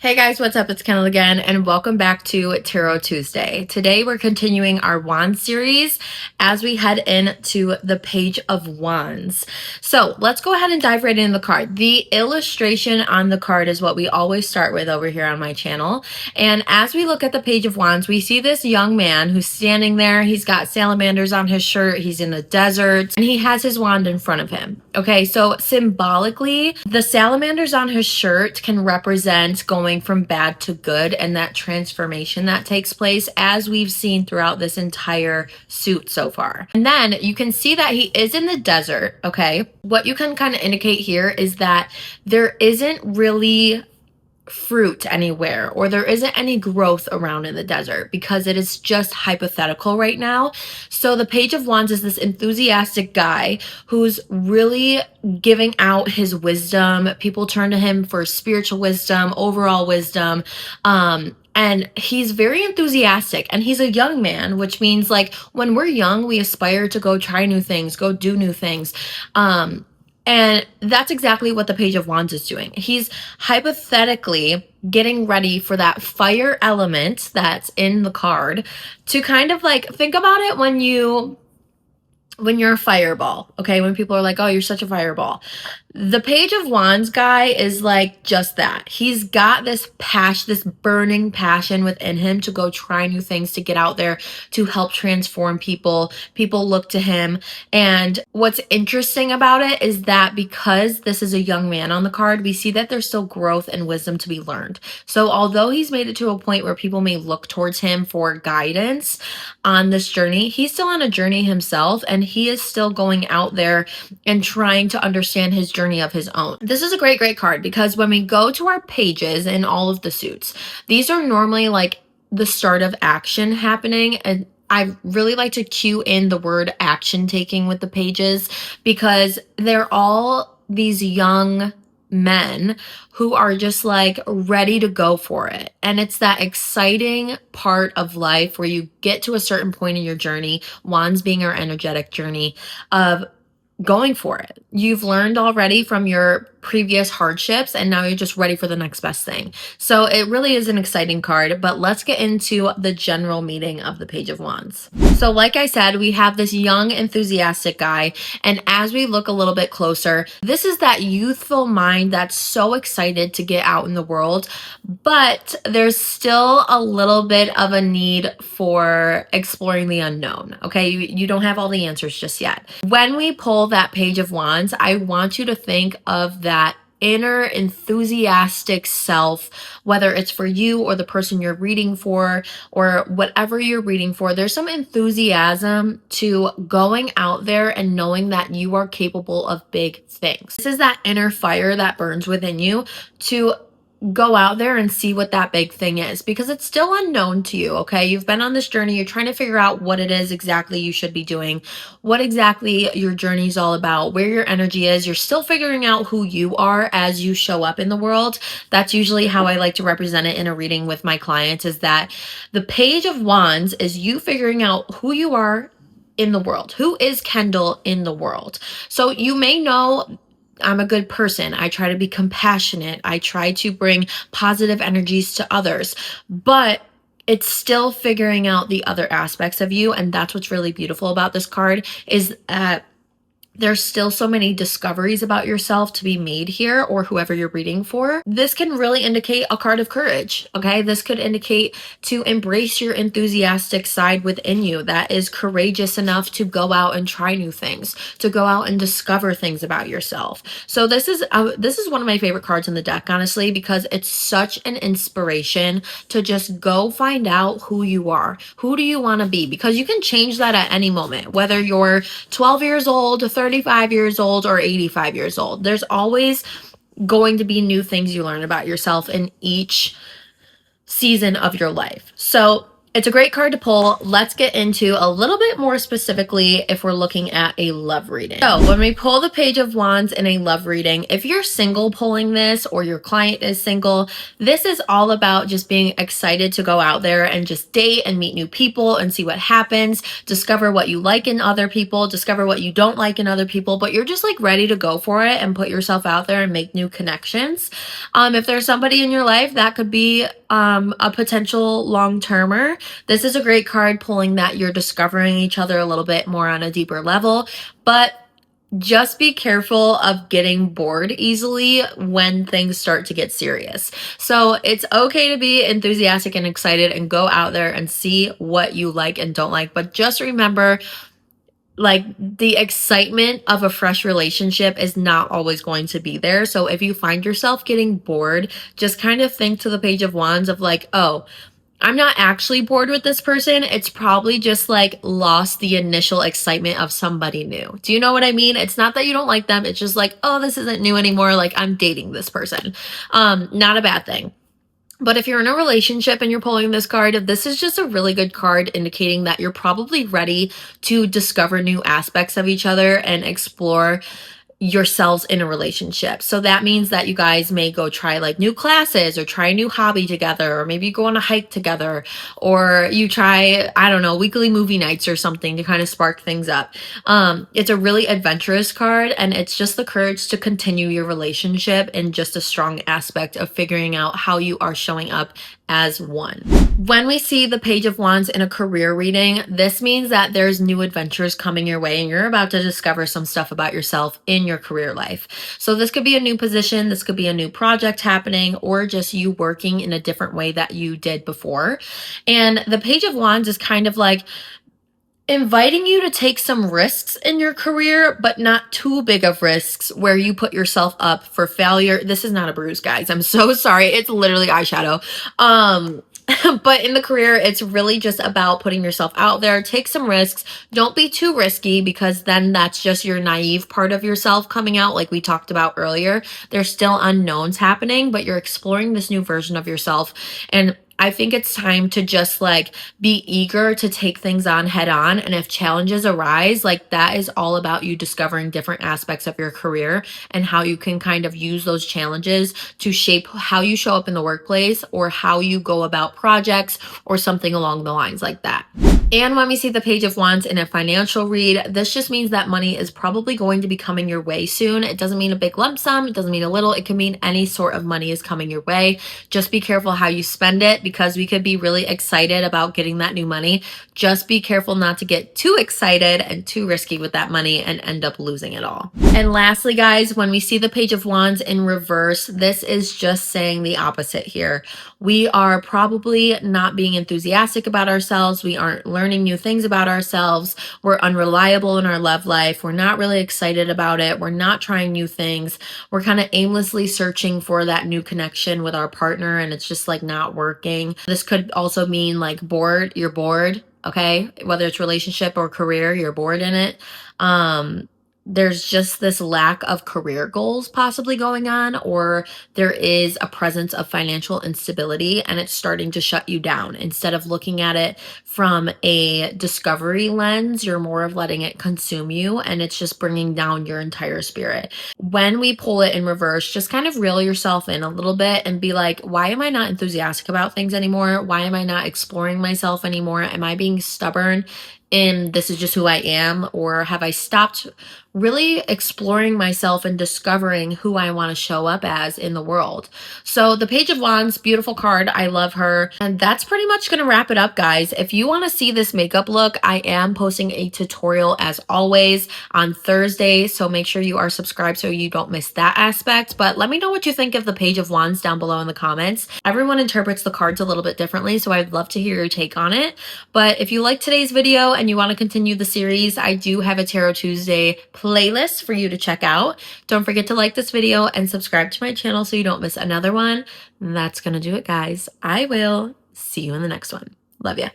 Hey guys, what's up? It's Kendall again, and welcome back to Tarot Tuesday. Today we're continuing our Wands series as we head into the Page of Wands. So let's go ahead and dive right into the card. The illustration on the card is what we always start with over here on my channel. And as we look at the Page of Wands, we see this young man who's standing there. He's got salamanders on his shirt. He's in the desert, and he has his wand in front of him. Okay, so symbolically, the salamanders on his shirt can represent going from bad to good and that transformation that takes place as we've seen throughout this entire suit so far. And then you can see that he is in the desert, okay? What you can kind of indicate here is that there isn't really fruit anywhere, or there isn't any growth around in the desert because it is just hypothetical right now. So the Page of Wands is this enthusiastic guy who's really giving out his wisdom. People turn to him for spiritual wisdom, overall wisdom. And he's very enthusiastic, and he's a young man, which means like when we're young, we aspire to go try new things, go do new things. And that's exactly what the Page of Wands is doing. He's hypothetically getting ready for that fire element that's in the card to kind of like think about it when you're a fireball, okay? When people are like, oh, you're such a fireball. The Page of Wands guy is like just that. He's got this passion, this burning passion within him to go try new things, to get out there, to help transform people. People look to him. And what's interesting about it is that because this is a young man on the card, we see that there's still growth and wisdom to be learned. So although he's made it to a point where people may look towards him for guidance on this journey, he's still on a journey himself, and he is still going out there and trying to understand his journey of his own. This is a great card because when we go to our pages in all of the suits, these are normally like the start of action happening, and I really like to cue in the word action taking with the pages because they're all these young men who are just like ready to go for it. And it's that exciting part of life where you get to a certain point in your journey, Wands being our energetic journey, of going for it. You've learned already from your previous hardships, and now you're just ready for the next best thing. So it really is an exciting card, but let's get into the general meaning of the Page of Wands. So like I said, we have this young, enthusiastic guy, and as we look a little bit closer, this is that youthful mind that's so excited to get out in the world, but there's still a little bit of a need for exploring the unknown, okay? You don't have all the answers just yet. When we pull that Page of Wands, I want you to think of that inner enthusiastic self, whether it's for you or the person you're reading for or whatever you're reading for. There's some enthusiasm to going out there and knowing that you are capable of big things. This is that inner fire that burns within you to go out there and see what that big thing is, because it's still unknown to you, okay? You've been on this journey. You're trying to figure out what it is exactly you should be doing, what exactly your journey is all about, where your energy is. You're still figuring out who you are as you show up in the world. That's usually how I like to represent it in a reading with my clients, is that the Page of Wands is you figuring out who you are in the world. Who is Kendall in the world? So you may know, I'm a good person. I try to be compassionate. I try to bring positive energies to others, but it's still figuring out the other aspects of you. And that's what's really beautiful about this card, is that there's still so many discoveries about yourself to be made here, or whoever you're reading for. This can really indicate a card of courage, okay? This could indicate to embrace your enthusiastic side within you that is courageous enough to go out and try new things, to go out and discover things about yourself. So this is one of my favorite cards in the deck, honestly, because it's such an inspiration to just go find out who you are. Who do you want to be? Because you can change that at any moment, whether you're 12 years old, 35 years old, or 85 years old. There's always going to be new things you learn about yourself in each season of your life. So it's a great card to pull. Let's get into a little bit more specifically if we're looking at a love reading. So when we pull the Page of Wands in a love reading, if you're single pulling this or your client is single, this is all about just being excited to go out there and just date and meet new people and see what happens, discover what you like in other people, discover what you don't like in other people, but you're just like ready to go for it and put yourself out there and make new connections. If there's somebody in your life, that could be a potential long-termer. This is a great card pulling that you're discovering each other a little bit more on a deeper level, but just be careful of getting bored easily when things start to get serious. So it's okay to be enthusiastic and excited and go out there and see what you like and don't like, but just remember, like, the excitement of a fresh relationship is not always going to be there. So if you find yourself getting bored, just kind of think to the Page of Wands of like, oh, I'm not actually bored with this person. It's probably just like lost the initial excitement of somebody new. Do you know what I mean? It's not that you don't like them. It's just like, oh, this isn't new anymore. Like, I'm dating this person. Not a bad thing. But if you're in a relationship and you're pulling this card, this is just a really good card indicating that you're probably ready to discover new aspects of each other and explore yourselves in a relationship. So that means that you guys may go try like new classes or try a new hobby together, or maybe you go on a hike together, or you try, I don't know, weekly movie nights or something to kind of spark things up. It's a really adventurous card, and it's just the courage to continue your relationship and just a strong aspect of figuring out how you are showing up as one. When we see the Page of Wands in a career reading, this means that there's new adventures coming your way and you're about to discover some stuff about yourself in your career life. So this could be a new position, this could be a new project happening, or just you working in a different way that you did before. And the Page of Wands is kind of like inviting you to take some risks in your career, but not too big of risks where you put yourself up for failure. This is not a bruise, guys. I'm so sorry. It's literally eyeshadow. But in the career, it's really just about putting yourself out there. Take some risks. Don't be too risky, because then that's just your naive part of yourself coming out, like we talked about earlier. There's still unknowns happening, but you're exploring this new version of yourself. And I think it's time to just like be eager to take things on head on. And if challenges arise, like that is all about you discovering different aspects of your career and how you can kind of use those challenges to shape how you show up in the workplace or how you go about projects or something along the lines like that. And when we see the Page of Wands in a financial read, this just means that money is probably going to be coming your way soon. It doesn't mean a big lump sum. It doesn't mean a little. It can mean any sort of money is coming your way. Just be careful how you spend it, because we could be really excited about getting that new money. Just be careful not to get too excited and too risky with that money and end up losing it all. And lastly, guys, when we see the Page of Wands in reverse, this is just saying the opposite here. We are probably not being enthusiastic about ourselves. We aren't learning new things about ourselves. We're unreliable in our love life. We're not really excited about it. We're not trying new things. We're kind of aimlessly searching for that new connection with our partner, and it's just like not working. This could also mean like bored. You're bored, okay? Whether it's relationship or career, you're bored in it. There's just this lack of career goals possibly going on, or there is a presence of financial instability and it's starting to shut you down. Instead of looking at it from a discovery lens, you're more of letting it consume you, and it's just bringing down your entire spirit. When we pull it in reverse, just kind of reel yourself in a little bit and be like, why am I not enthusiastic about things anymore? Why am I not exploring myself anymore? Am I being stubborn? And this is just who I am? Or have I stopped really exploring myself and discovering who I want to show up as in the world? So the Page of Wands, beautiful card. I love her. And that's pretty much going to wrap it up, guys. If you want to see this makeup look, I am posting a tutorial as always on Thursday. So make sure you are subscribed so you don't miss that aspect. But let me know what you think of the Page of Wands down below in the comments. Everyone interprets the cards a little bit differently, so I'd love to hear your take on it. But if you like today's video and you want to continue the series, I do have a Tarot Tuesday playlist for you to check out. Don't forget to like this video and subscribe to my channel so you don't miss another one. That's gonna do it, guys. I will see you in the next one. Love ya.